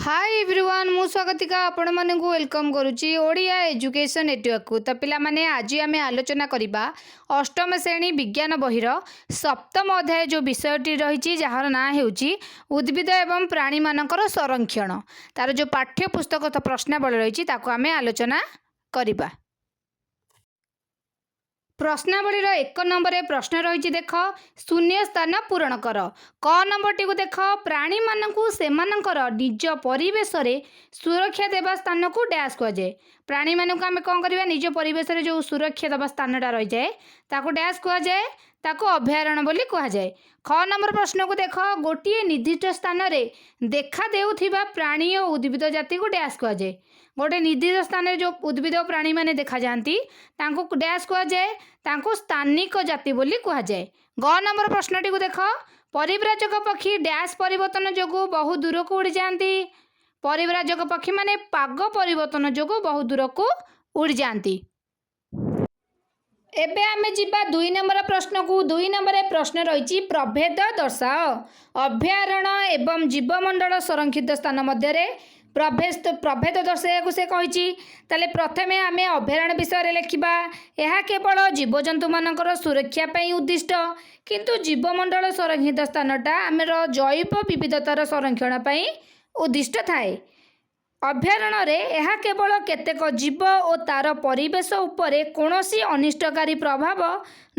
Hi everyone मु स्वागतिका आपण मानक वेलकम करुच्ची ओडिया एजुकेशन नेटवर्क को। तो पिला माने आज आम आलोचना करबा अष्टम श्रेणी विज्ञान बहिर सप्तम अध्याय जो विषयटी रही जार ना हेउची उद्भिद एवं प्राणी मानकर संरक्षण तार जो पाठ्य पुस्तक प्रश्नावली रही आम आलोचना करबा। प्रश्नावलीर एक नंबर प्रश्न रही देख शून्य स्थान पूरण कर। क नंबर टी देख प्राणी मानकु सेमानकर निज परिवेश रे सुरक्षा देवा स्थान को डैश कहुए। प्राणी मानक आम कौन करवा निज परिवेश रे जो सुरक्षा देवा स्थानटा रही जाए ताको डैश कहुए ताको अभयारण्य बोली कहुए। ख नंबर प्रश्न को देख गोटे निर्दिष्ट स्थान रे देखा देउथिबा प्राणी और उद्भिद जाति को डैश कहुए। गोटे निर्दिष्ट स्थान रे जो उद्भिद और प्राणी माने देखा जाती तांको डैश कहुए तांको स्थानिक जाति बोली कहुए। ग नंबर प्रश्नटी को देख परिव्राजक पक्षी डैश परिवर्तन जोगु बहु दूर को उड़ी जाती। परिव्राजक पक्षी माने पाग परिवर्तन जोगु बहु दूर को उड़ी जाती। एबे आमे जिबा 2 नंबर प्रश्न को। 2 नंबर प्रश्न रही प्रभेद दर्शाओ। अभयारण्य एवं जीवमंडल संरक्षित स्थान मध्य प्रभेद दर्शाइक से कही। ताले प्रथमे आमे अभयारण्य विषय लिखा। यह केवल जीवजंतु मानकर सुरक्षा पाई उद्दिष्ट किंतु जीवमंडल संरक्षित स्थानटा आमर जैव विविधतार संरक्षण पाई उद्दिष्ट थाए। अभयारण्य रे यह केवल केतेक जीव और तार परिवेश उपरे कौनसी अनिष्टकारी प्रभाव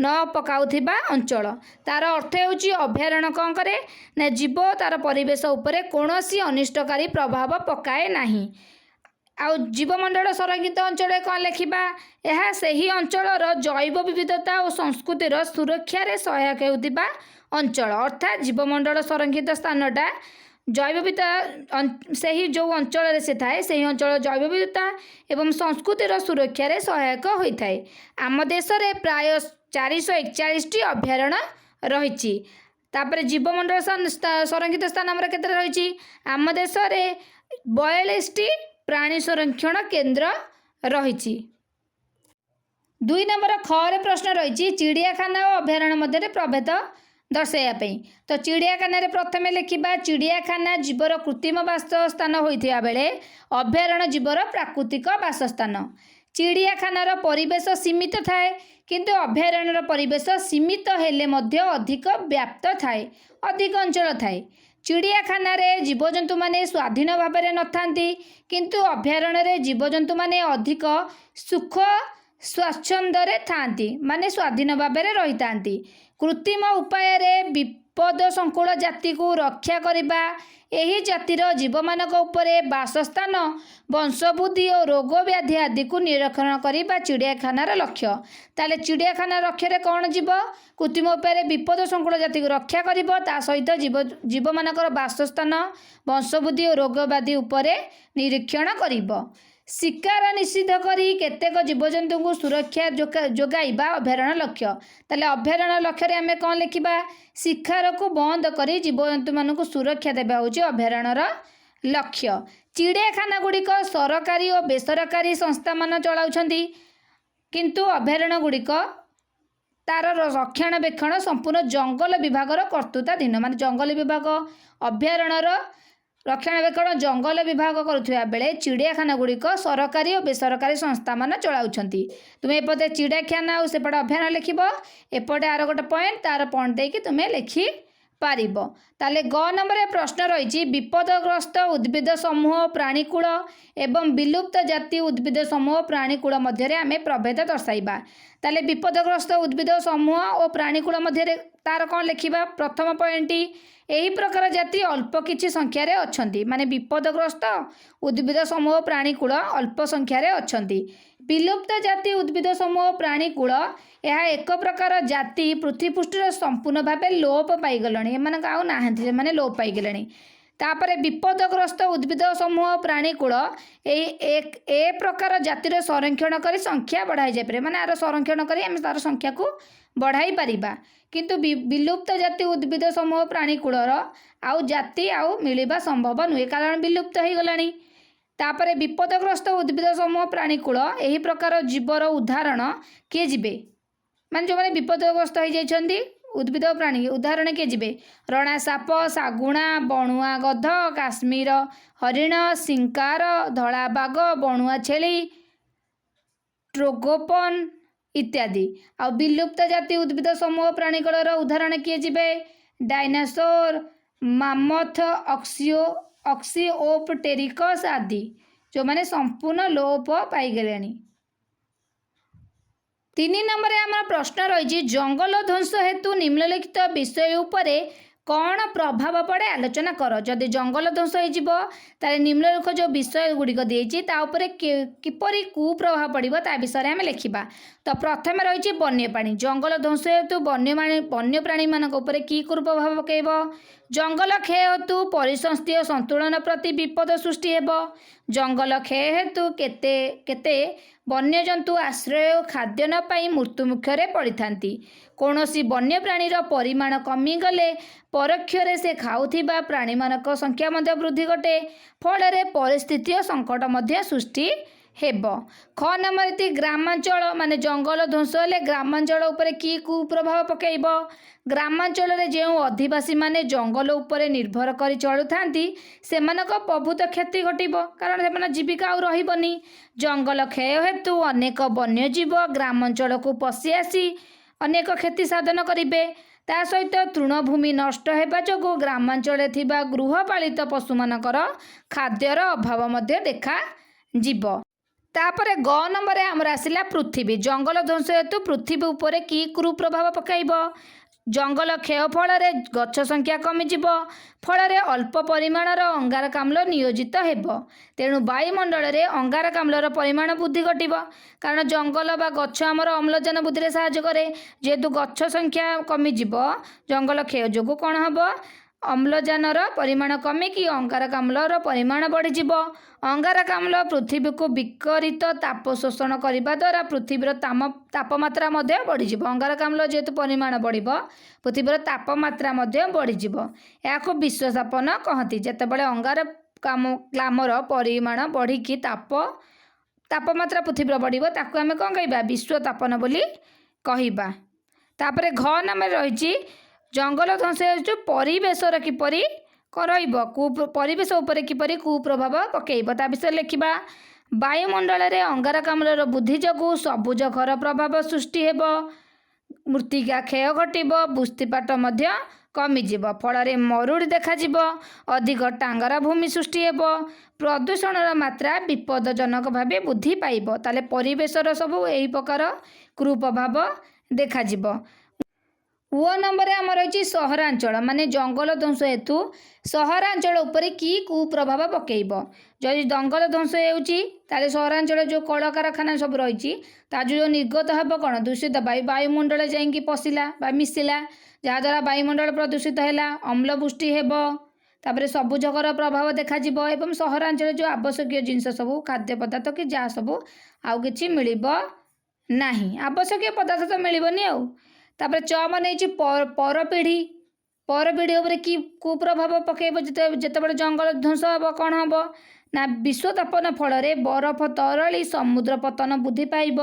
न पकाउथिबा अंचल। तार अर्थ होची अभयारण्य कौन करे ना जीव तार परिवेश उपरे कौनसी अनिष्टकारी प्रभाव पकाए नाही। आउ जीवमंडल संरक्षित अंचल कौन लिखा। यह सही अंचलर जैव विविधता और संस्कृतिर सुरक्षा रे सहायक होतिबा अंचल। अर्थात जीवमंडल संरक्षित स्थानटा जैव विविधता से ही जो अंचल से थाए से अंचल जैव विविधता एवं संस्कृतिर सुरक्षा रे सहायक होता है। आम देश में प्राय 441 अभयारण्य रही। तापर जीवमंडल संरक्षित स्थान आमर केते रही। आम देश में 42 प्राणी संरक्षण केन्द्र रही। 2 नंबर ख प्रश्न रही चिड़ियाखाना और अभयारण्य मध्य प्रभेद दर्शाइवाई। तो चिड़ियाखाना प्रथम लिखा चिड़ियाखाना जीवर कृत्रिम बासस्थान होता बेले अभयारण्य जीवर प्राकृतिक बासस्थान। चिड़ियाखानार परिवेश सीमित थाए किंतु अभयारण्यर परिवेश सीमित हेले मध्य अधिक व्याप्त थाए अधिक अंचल थाए। चिड़ियाखाना रे जीवजंतु माने स्वाधीन भाव में न थांती किंतु अभयारण्य रे जीवजंतु माने अधिक सुख स्वच्छंदरे थांती माने स्वाधीन भाव में रही थांती। कृत्रिम उपाय रे विपद संकुल जाति को रक्षा करबा एही जातिर जीव मानक उपरे बासस्थान वंशवृद्धि और रोग व्याधि आदि को निरीक्षण करबा चिड़ियाखानार लक्ष्य। ताले चिड़ियाखाना लक्ष्य कौन जीव कृत्रिम उपाय विपद संकुल जाति को रक्षा करिबो ता सहित जीव मानकर बासस्थान वंशवृद्धि और रोग व्याधि उपरे निरीक्षण करिबो। शिकार निषिद्ध करी केतेक जीवजंतु को सुरक्षा जोगाइबा अभयारण्य लक्ष्य। ताले अभयारण्य लक्ष्य आम कौन लिखा शिकार को बंद करी जीवजंतु मान को सुरक्षा देवा हूँ अभयारण्यर लक्ष्य। चिड़ियाखाना गुड़िक सरकारी और बेसरकारी संस्था मान चलाउछंती किंतु अभयारण्य गुड़िक तार रक्षणाबेक्षण संपूर्ण जंगल विभागर कर्तृत्वाधीन। माने जंगल विभाग अभयारण्यर रक्षणाबेक्षण जंगल विभाग करुवा बेले चिड़ियाखाना गुड़िक सरकारी और बेसरकारी संस्था मान चलाउछंती। तुम्हें एपटे चिड़ियाखाना और सेपटे अभयारण्य लिखब एपटे आर गोटे पॉइंट तार पॉइंट देकी तुम्हें लिखि पारिबो। ताले ग नंबर प्रश्न रही विपदग्रस्त उद्भिद समूह प्राणीकूल एवं विलुप्त जाति उद्भिद समूह प्राणीकूल मध्य आम प्रभेद दर्शाइबा। ताले विपदग्रस्त उद्भिद समूह और प्राणीकूल मध्य तार कौन लिखा। प्रथम पॉइंट यही प्रकार जाति अल्प किछि संख्यार अछंती माने विपदग्रस्त उद्भिद समूह प्राणीकूल अल्प संख्यार अछंती। विलुप्त जाति उद्भिद समूह प्राणीकूल यह एक प्रकार जाति पृथ्वी पृष्ठर संपूर्ण भाव लोप पाईगले एम नाहांती माने लोप पाईगले। तापर विपदग्रस्त उद्भिद समूह प्राणीकूल ए प्रकार जातिर संरक्षण कर संख्या बढ़ाई जाए माने आर संरक्षण कर आम तार संख्या को बढ़ाई पारिबा। किंतु विलुप्त जाति उद्भिद समूह प्राणीकूलर आउ जाति आउ मिलवा संभव नुहे कारण विलुप्त हो गलानी। तापर विपदग्रस्त उद्भिद समूह प्राणीकूल यही प्रकार जीवर उदाहरण किए जीवे माने जो मैंने विपदग्रस्त हो जाइछंती उद्भिद और प्राणी उदाहरण किए जीवे रणा साप शागुणा बणुआ गध काश्मीर हरिण शिंकार धला बाघ बणुआ छेली ट्रोगोपन इत्यादि। आ विलुप्त जाति उद्भिद समूह प्राणीकूलर उदाहरण किए जीवे डायनासोर मामथ ऑक्सिओप्टेरिकस आदि जो माने संपूर्ण लोप पाईगले। 3 नंबर आम प्रश्न रही जंगल ध्वंस हेतु निम्नलिखित विषय उपरे कौन प्रभाव पड़े आलोचना कर। जदि जंगल ध्वंस हो निम्नलिखित जो विषय गुड़िक देती किपरि कुप्रभाव पड़ो ता विषय आम लिखा। तो प्रथम रही वन्यप्राणी जंगल ध्वंस हेतु वन्यप्राणी मानक उपरे की कुप्रभाव पकेब। जंगल क्षय हेतु परिसंस्थीय संतुलन प्रति विपद सृष्टि हेब। जंगल क्षय हेतु केते केते वन्यजंतु आश्रय और खाद्य न पाई मृत्यु मुखरे पड़ी थांती। कौनसी वन्यप्राणीर परिमाण कमिगले परोक्षरे से खाउथिबा प्राणी मानक संख्या मध्य वृद्धि घटे फल परिस्थिति संकट मध्य सृष्टि हेब। ख नंबर थी ग्रामांचल माने जंगल ध्वंस हेले ग्रामांचल उपरे की कुप्रभाव पकेब। ग्रामांचल रे जो अधिवासी माने जंगल उपरे निर्भर करी चलु थांती सेमानक प्रभुत क्षति घटिब कारण सेमान जीविका आउ रहिबनी। जंगल क्षय हेतु अनेक वन्यजीव ग्रामांचल को पशि आसी अनेक क्षति साधन करिवे। ता सहित तृणभूमि नष्ट हेबा जोगु ग्रामांचल थिबा गृहपालित पशुमानकर खाद्यर अभाव मध्य देखा जीव। तापरे ग नंबर आमर आसिला पृथ्वी जंगल ध्वंस हेतु पृथ्वी उपरे की कुप्रभाव पकाइब। जंगल क्षय फल गछ संख्या कमिजिब फल अल्प परिमाणर अंगारकाम्ल नियोजित हेब। तेणु वायुमंडल रे अंगारकाम्लर परिमाण वृद्धि घटिब कारण जंगल बा गछ आमर अम्लजान वृद्धि साहाय्य करे। जेहेतु गछ संख्या कमिजिब जंगल क्षय जोगु कौन हम अम्लजानर परिमाण कमिकी अंगारकाम्लर परिमाण बढ़ीजिब। अंगारकाम्ल पृथ्वी को विकरित ताप शोषण करने द्वारा पृथ्वीर तापमात्रा बढ़ीजिब। अंगारकाम्ल जेहेतु परिमाण बढ़िब पृथ्वीर तापमात्रा बढ़ीजिब। या विश्वतापन कहती जितेबाला अंगारकाम्लर परिमाण बढ़िकी तापमात्रा पृथ्वीर बढ़िब ताकू आम कौन कहवा विश्वतापन बोली कहवा। तापरे घ नंबर रही जंगल ध्वंस हो परिवेशर किपरि परिवेश उपरे किपरि कुप्रभाव पकेब ता विषय लिखा। वायुमंडल रे अंगारकाम्लर वृद्धि जोगु सबुज घर प्रभाव सृष्टि हेब। मृत्तिका क्षय घटिब वृष्टिपात मध्य कमिजिब फल मरुड़ी देखाजिब अधिक टांगरा भूमि सृष्टि हेब। प्रदूषणर मात्रा विपदजनक भाव वृद्धि पाइब ताले परिवेशर सबू एही प्रकार कुप्रभाव देखाजिब। वो नंबर आम रही सहरांचल माने जंगल ध्वंस हेतु सहरांचल उपरे की कुप्रभाव पकेब। जदि जंगल ध्वंस होउची ताले सहरांचल जो कलकारखाना सब रही जो निर्गत हेब कौन दूषित वायुमंडल जाइंकी पशिला मिसिला जहाद्वारा वायुमंडल प्रदूषित है अम्लवृष्टि हेब। तापरे सबुजकर प्रभाव देखाजिब एवं सहरांचल जो आवश्यक जिनस सब खाद्य पदार्थ कि जहाँ सब आउ किछि मिलिब नाही आवश्यक पदार्थ तो मिलबनी आउ। तापर च मन परपीढ़ी उपर कि कुप्रभाव पकेब जितेबाला जंगल ध्वंस हम कौन हम ना विश्वतापन फल बरफ तरली समुद्र पतन वृद्धि पाइब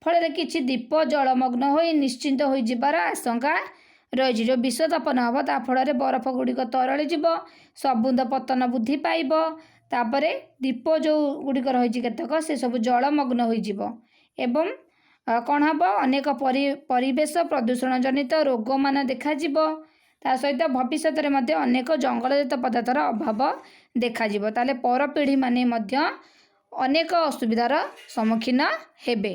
फल किछि द्वीप जलमग्न हो निश्चिंत हो जिबार आशंका रही। जो विश्वतापन हम ता फल बरफ गुड़िक तरली जीव समुद्र पतन वृद्धि पाइब तापर द्वीप जो गुड़िक रही केतक से सब जलमग्न हो एवं कौन हम अनेक परिवेश प्रदूषण जनित रोग मान देखाजिब। ता सहित भविष्य में अनेक जंगलजात पदार्थर अभाव देखाजिब ताले परपीढ़ी माने मध्य अनेक असुविधार सम्मुखीन हेबे।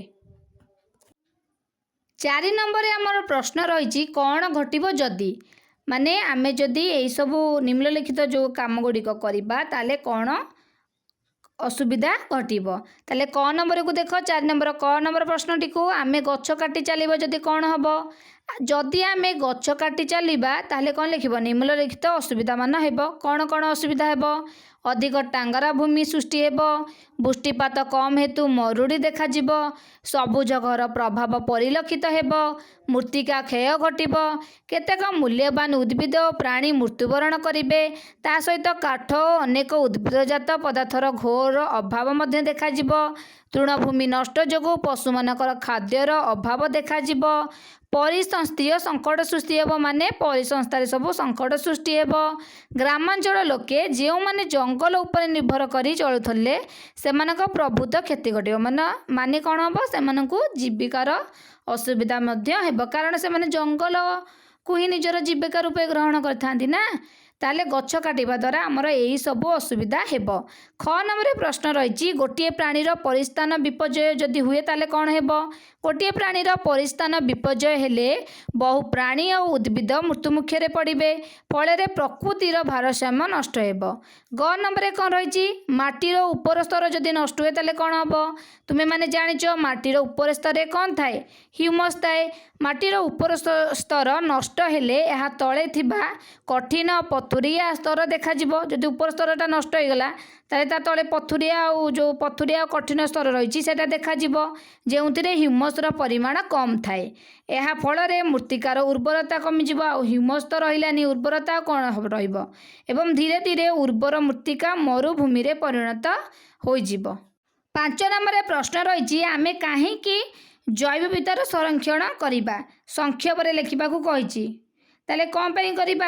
4 नंबर आमर प्रश्न रही कौन घटिब जदि माने आमे जदि यही सबू निम्नलिखित जो काम गुड़िक करवा ताले कौन असुविधा घटिब। ताले क नंबर को देख 4 नंबर क नंबर प्रश्नटी को आमे गछ काटी चलिबो जदि कौन हम जदि आमे गछ काटी चलिबा ताले कौन लिखिब निम्नलिखित असुविधा मान हेब। कौन कौन असुविधा हेब अधिक टांगरा भूमि सृष्टि हेब वृष्टिपात कम हेतु मरुड़ी देखाजिब सबुज घर प्रभाव परिलक्षित हेब मृत्तिका क्षय घटिब केतेक मूल्यवान उद्भिद और प्राणी मृत्युवरण करिवे ता सहित काठ अनेक उद्भिदजात पदार्थर घोर अभाव मध्य देखाजिब तृणभूमि नष्ट जोगु पशुमानकर खाद्यर अभाव देखाजिब परिसंस्थीय संकट सृष्टि हेब माने परिसंस्थार सब संकट सृष्टि हेब। ग्रामांचल लोके जो माने जंगल उपर निर्भर करी चलुथले सेमानक प्रभुत्व क्षति घटिब माने कौन हम से जीविकार असुविधा मध्य हेब कारण से माने जंगल को ही निजर जीविका रूपे ग्रहण करथांती ना ताले गछ काटिबा द्वारा आमर यही सब असुविधा हेब। ख नंबर प्रश्न रही गोटे प्राणीर परिस्थान विपर्यय जदि हुए ताले कौन हेब गोटे प्राणीर परिस्थान विपर्यय हेले बहु प्राणी और उद्भिद मृत्युमुखे पड़े फल प्रकृतिर भारसाम्य नष्ट हेब। ग नंबर कौन रही माटीर उपर स्तर जदि नष्ट हुए ताले कौन हम तुम्हें माने जानिच माटीर उपर स्तर कौन थाए ह्यूमस थाए। माटीर उपर स्तर नष्ट हेले यह तले थिबा कठिन पथुरिया स्तर देखा जदि उपर स्तरटा नष्ट हो गला ताले ता तले पथुरिया और जो पथुरिया और कठिन स्तर रही है देखा जो ह्यूमसर परिमाण कम थाए। यह फल मृत्तिकार उर्वरता कमिज ह्यूमस तो रही उर्वरता कौन रही धीरे धीरे उर्वर मृत्तिका मरुभूमि रे परिणत हो। 5 नंबर प्रश्न रही आमे कहीं जैव विविधतार संरक्षण करवा संक्षेप लिखा कही ताले कौन पाई करवा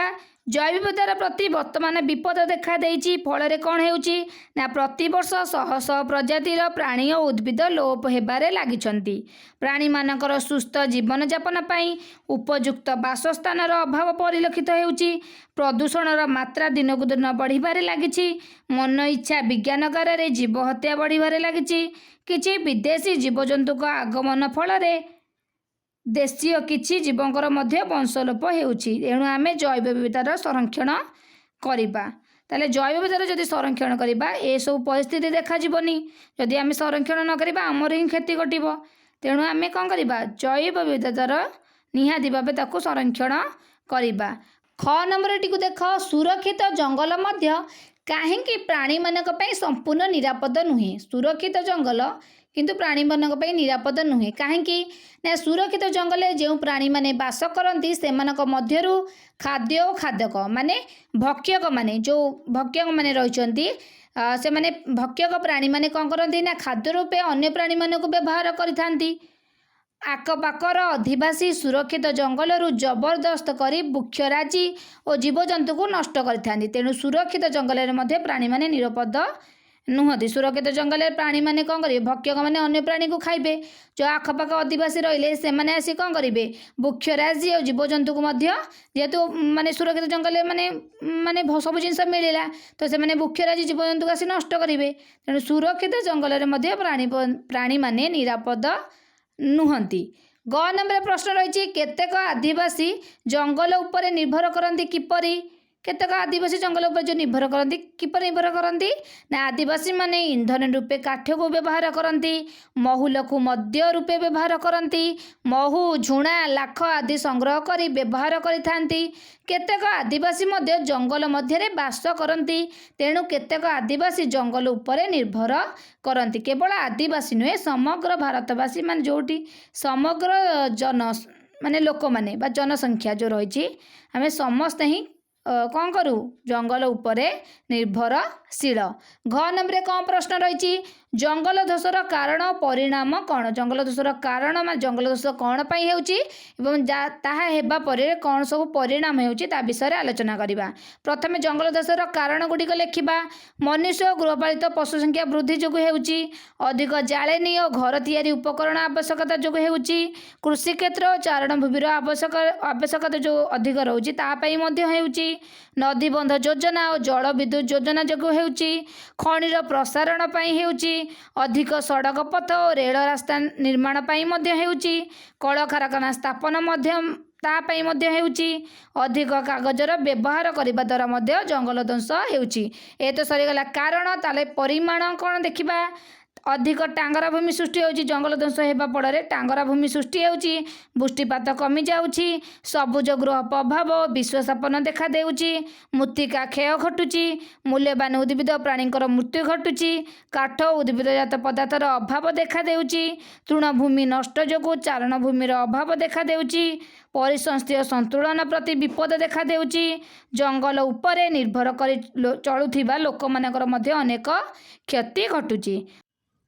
जैव विविधतार प्रति वर्तमान विपद देखा देइछि फल कौन होउछि ना प्रति वर्ष शह शह प्रजातिर प्राणी और उद्भिद लोप हेबारे लागिछन्ति। प्राणी मानकर सुस्थ जीवन यापन पाई उपयुक्त बासस्थानर अभाव परिलक्षित हेउछि। प्रदूषणर मात्रा दिनकु दिन बढ़िबारे लागिछि। मन इच्छा विज्ञानगार रे जीव हत्या बढ़िबारे लागिछि। किछि विदेशी जीवजंतुक आगमन फल देशीय किछि जीवंकर मध्य वंशलोप हेउछि। एणु आमे जैव विविधतार संरक्षण करिबा ताले जैव विविधतार जदि संरक्षण करिबा ए सब परिस्थिति देखा जीवनी जदि आमे संरक्षण न करिबा हमर ही क्षति घटिबो। तेणु आमे कोन करिबा जैव विविधतार निहाती भाबे ताकू संरक्षण करिबा। ख नंबर टी को देख सुरक्षित जंगल मध्य काहेकि प्राणी मानक पई संपूर्ण निरापद नुहे। सुरक्षित जंगल किंतु प्राणी मानक पई निरापद नुहे काहेकि ना सुरक्षित जंगल जो प्राणी माने बास करती से मध्यरु खाद्य और खाद्यक माने भक्षक माने जो भक्षक माने रहिचंती से माने भक्षक प्राणी माने कौन करती ना खाद्य रूपे अन्य प्राणी मानक व्यवहार करिथांती। आखपाखर अधिवासी सुरक्षित जंगलरू जबरदस्त करी वृक्षराजी और जीवजंतु को नष्ट करिथांती। तेणु सुरक्षित जंगल में प्राणी माने निरापद नुहति। सुरक्षित जंगल प्राणी माने कौन करेंगे भक्षक माने अन्य प्राणी को खाइबे। जो आखपाख आदिवासी रहिले से माने आसी कौन करेंगे वृक्षराजी और जीवजंतु को जेहेतु माने सुरक्षित जंगल माने माने सब जिनस मिलला तो से माने वृक्षराजी जीवजंतु को आसी नष्ट करेंगे। तेणु सुरक्षित जंगल प्राणी माने निरापद नुहति। ग नंबर प्रश्न रही केतेक आदिवासी जंगल उपरे निर्भर करती किपरि केतक आदिवासी जंगल उपर जो निर्भर करती किपर निर्भर करती ना आदिवासी माने इंधन रूपे काठ को व्यवहार करती महुल को मद्य रूपे व्यवहार करती महू झुणा लाख आदि संग्रह करी व्यवहार करिथांती। केतेक आदिवासी मध्य जंगल मध्य बास करती तेणु केतेक आदिवासी जंगल उपरे निर्भर करती। केवल आदिवासी नुहे समग्र भारतवासी मान जोटी समग्र जन माने लोक माने बा जनसंख्या जो रही आम समस्ते ही कौन करूँ जंगल उपरे निर्भरशील। घ नंबर कौन प्रश्न रही जंगल दोषर कारण परिणाम कौन जंगल दोषर कारण मान जंगल दोष कौन पाई होउची एवं ताहा हेबा परे कौन सब परिणाम होउची ता विषय आलोचना करिबा। प्रथमे जंगल दोषर कारण गुड़िक लेखिबा। मनुष्य गृहपालित पशु संख्या वृद्धि जोगु हेउची अधिक जाळेनी और घर तैयारी उपकरण आवश्यकता जोगु हेउची कृषि क्षेत्र और चारण भूमिर आवश्यकता जो अधिक रहउची ता पई मध्य हेउची नदी बंध योजना और जल विद्युत योजना जोगु हेउची खनिर प्रसारण पई हेउची अधिक सड़क पथ और रेल रास्ता निर्माण पाई मध्य हेउची कल कारखाना स्थापन मध्य तापाई मध्य हेउची अधिक कागजर व्यवहार करने द्वारा मध्य जंगल ध्वंस हेउची। ए तो सरीगला कारण ताले परिमाण कौन देखिबा अधिक टांगरा भूमि सृष्टि होउची जंगल ध्वंस हेबा फଳରେ टांगरा भूमि सृष्टि होउची वृष्टिपात कमी जाउची सबुज गृह प्रभाव विश्वसापन देखा देउची मृत्तिका क्षय घटुची मूल्यवान उद्भिद प्राणींकर मृत्यु घटुची काठ उद्भिदजात पदार्थर अभाव देखा देउची तृणभूमि नष्ट जोगु चारण भूमिर अभाव देखा देउची परिसंस्थीय संतुलन प्रति विपद देखा देउची जंगल उपरे निर्भर करी चलुथिबा लोकमानकर मध्य अनेक क्षति घटुची।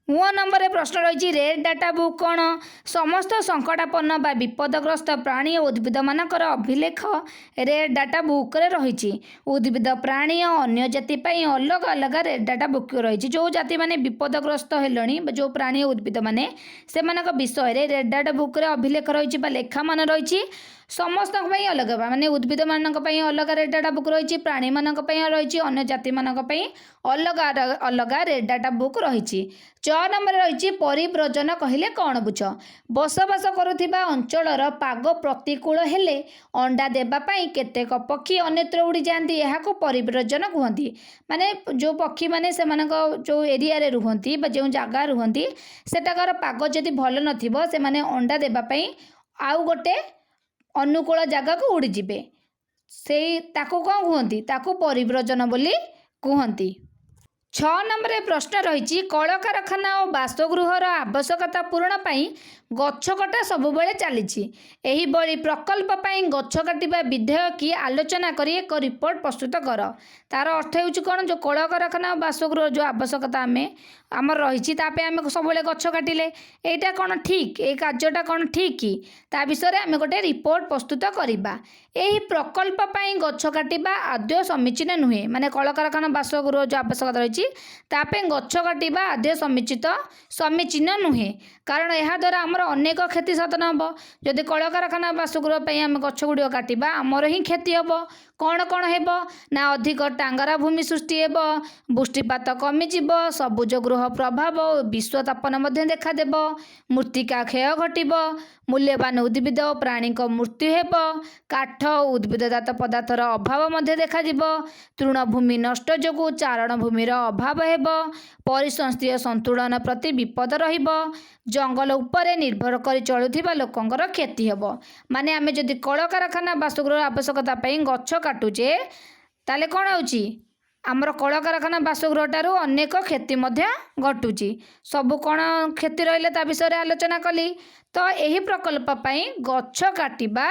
नंबर प्रश्न रही रेड डाटा बुक कौन समस्त संकटापन्न बा विपदग्रस्त प्राणी और उद्भिद मानकर अभिलेख रेड डाटा बुक रे रही उद्भिद प्राणी और अन्य जाति अलग अलग रेड डाटा बुक रही जो जाति माने विपदग्रस्त हेलणी जो प्राणी उद्भिद माने से विषय रे रेड डाटा बुक रे अभिलेख रही लेखा मान रही समस्त अलग माने उद्भिद मानक अलग रेड डाटा बुक रही प्राणी मानक रही अन्य जाति मानक अलग अलग रेड डाटा बुक रही। 6 नंबर रही परिव्रजन कहले कौन बुझ बसवास करुथिबा अंचलर पाग प्रतिकूल हेले अंडा देवाई केतेक पक्षी अन्यत्र उड़ी जाती यह परिव्रजन कहती माने जो पक्षी माने जो एरिया रे रुहंती जो जगह रुहंती सेटाकर पाग जदि भल नथिबो से माने अंडा देवाई आउ गोटे अनुकूल जगह को उड़ी जिबे से ताको कौन कहती ताको परिव्रजन बोली कहती। 6 नंबर प्रश्न रही कलकारखाना और बासगृहर आवश्यकता पूरण पाई गछ कटा सबुबले चली प्रकल्प पाई गछ काटिबा विधेय की आलोचना करी एक रिपोर्ट प्रस्तुत कर तार अर्थ हो कौन जो कलकारखाना और बासगृह जो आवश्यकता आम रही आम सब गछ काटिले यहाँ कौन ठीक ये कार्यटा कौन ठीक कि ता विषय आम गोटे रिपोर्ट प्रस्तुत करवा यही प्रकल्प पाई गछ काटिबा आदौ समीचीन नुहे माने कलकारखाना बासगृह जो आवश्यकता रही तापे गछ काटिबा आदौ समीचीन नुहे कारण यह द्वारा आमर अनेक क्षति साधन हम जदि कलकारखाना बासगृह आम गछ गुड़ काटिबा आमर ही क्षति हम कौन कौन हेब ना अधिक टांगरा भूमि सृष्टि हेब वृष्टिपात कमिजिब सबुज गृह प्रभाव विश्वतापन देखादेव मृत्तिका क्षय घटब मूल्यवान उद्भिद और प्राणी मृत्यु हेब काठ उद्भिदजात पदार्थर अभाव देखा तृणभूमि नष्ट जो चारण भूमिर अभाव हेब परिसंस्थीय संतुलन प्रति विपद रहिब जंगल उपरे निर्भर कर चलुथिबा लोकंकर क्षति हेब माने आमे जदि कलकारखाना बासगृह आवश्यकता गछ काटुचे ताले कौन होची आमर कलकारखाना बासगृह ठारू अनेक क्षति घटुची सबु कौन क्षति रहिले ता विषय आलोचना कली तो यही प्रकल्प पाई गछ काटिबा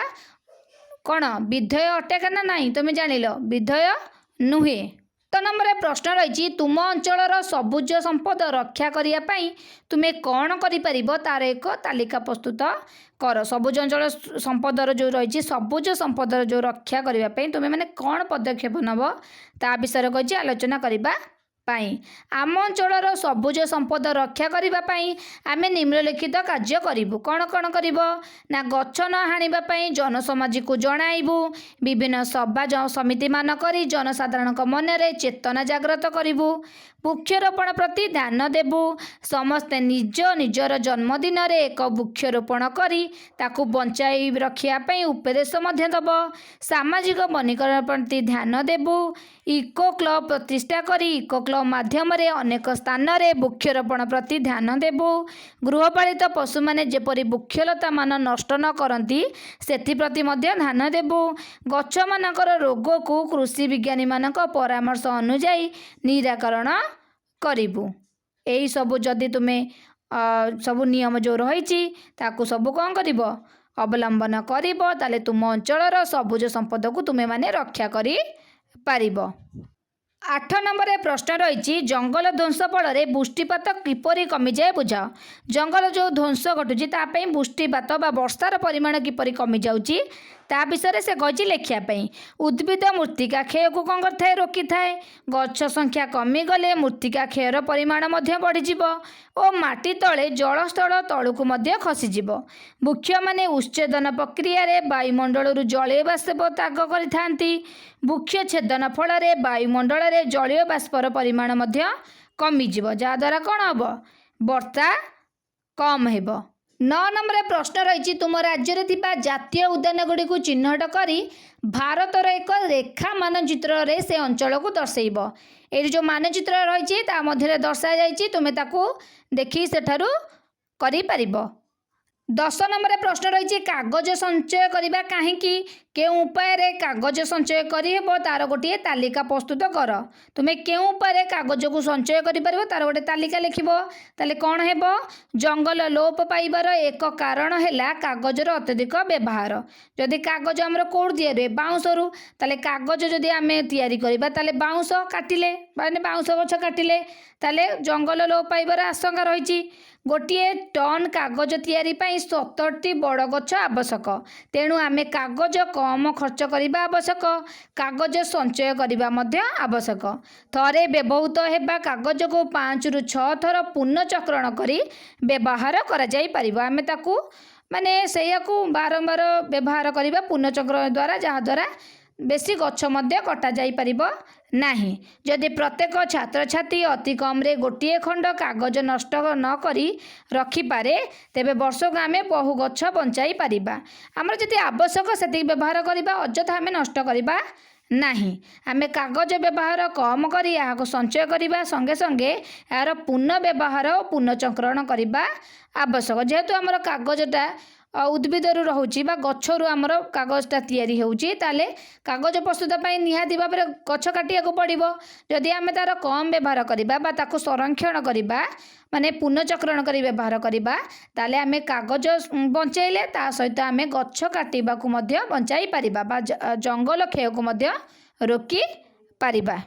कौन विधेय अटे ना नहीं तुम जानिल विधेय नुहे। तो नंबर प्रश्न रही तुम अंचलर सबुज संपद रक्षा करने तुम्हें कौन कर तार एक तालिका प्रस्तुत कर सबुज अंचल संपदर जो रही सबुज संपदर जो रक्षा करने तुम्हें मैंने कौन पदक्षेप नब ता विषय कही आलोचना करने आम अंचलर सबुज संपद रक्षा करने आम निम्नलिखित कार्य करूँ कौन कौन कर ना गछ न हाणिबापी जनसमाज को जणाइबू विभिन्न सभा समिति मान करी जनसाधारण मनरे चेतना जागृत करूँ वृक्षरोपण प्रति ध्यान देबू समस्ते निज निजर जन्मदिन रे एक वृक्षरोपण करी ताकू बंचाई रखापी उपदेश दब सामाजिक वनीकरण प्रति ध्यान देबू इको क्लब प्रतिष्ठा करी इको क्लब माध्यम रे अनेक स्थान रे वृक्षरोपण प्रति ध्यान देबू गृहपालित पशु माने जेपरि वृक्षलता मान नष्ट न करती सेप्रति ध्यान देबू गछ मानकर रोग को कृषि विज्ञानी मानक परामर्श अनुଯାयी निराकरण करिबू यही सबू जदि तुम्हें सबू नियम जो रही ताकू सबू कौन कर अवलंबन कर तुम अंचलर सबुज संपद को तुम्हें माने रक्षा करि पारिबो। 8 नंबर प्रश्न रही जंगल ध्वंस फल वृष्टिपात किपरि कमी जाए बुझ जंगल जो ध्वंस घटुची तापई वृष्टिपात बा वर्षार परिमाण किपरि कमी जाउची ता विषय से कही लेखापी उद्भिद मृत्तिका क्षय को कौन कर रोकी थाए गछ संख्या कमीगले मृत्तिका क्षयर परिमाण बढ़ीज और माटी तले जलस्थल तलू खसीज वृक्ष माने उच्छेदन प्रक्रिया वायुमंडल जलीय बाष्प त्याग करि वृक्ष छेदन फल वायुमंडल जलीय बाष्पर परिमाण कमिज जहाद्वारा कौन हम वर्षा कम हेब। 9 नंबर प्रश्न रही तुम राज्य में जातीय उद्यान गुड़ी को चिन्हट करी भारतर एक रेखा मानचित्र रे से अंचल को दर्शेब ये जो मानचित्र रही दर्शा जाइए तुम्हें ताकू देखी सेठारू करि परिबो। 10 नंबर प्रश्न रही कागज संचय करबा काहेकि केउं उपाय कागज संचय करहब तार गोटे तालिका प्रस्तुत कर। तुम्हें केउं उपाय कागज को संचय कर तार गोटे तालिका लिखब। ताले कौन हेब जंगल लोप पाइबार एक कारण है कागजर अत्यधिक व्यवहार। जदि कागज आमर कौट तैयारी बाउंसरू ताले कागज जदि आम तैयारी करबा ताले बाउंस काटिले माने बाउंस गछ काटिले ताले जंगल लोप पाइबार आशंका रही। गोटे टन कागज तैयारी पाई 70टी बड़ गछ आवश्यक। तेणु आमे कागज कम खर्च करबा आवश्यक। कागज संचय करबा मध्य आवश्यक। थरे व्यवहृत हेबा कागज को 5 ରୁ 6 थर पुनर्चक्रण करी व्यवहार करा जाई परिबा। आमे ताकू माने सेयाकू बारंबार व्यवहार करबा पुनर्चक्रण द्वारा जहा द्वारा बेसी गछ मध्य कटा जाई परिबो नाही। जदि प्रत्येक छात्र छात्री अति कम रे गोटे खंड कागज नष्ट न करी रखी पारे तेबे वर्ष को आमे बहु गछ बंचाई परिबा। हमर जदि आवश्यक सेति व्यवहार करबा अଯଥା आमे नष्ट करबा नाही। आमे कागज व्यवहार कम करी यहाँ संचय करबा संगे संगे यार पुनः व्यवहार और पुनर्चक्रण करबा आवश्यक। जेहेतु आमर कागजटा उद्भिदरू रोचे गचरू आमर कागजटा तैयारी होउची ताले कागज प्रस्तुत पाई निहाती भाव में गछ काटिया पड़ो। जदि आम तार कम व्यवहार करबा बा ताकू संरक्षण करबा माने पुनर्चक्रण करी व्यवहार करबा ताले आमे कागज बंचाइले ता सहित आमे गछ काटिबा को मध्य बंचाई परिबा बा जंगल क्षय को मध्य रोकी परिबा।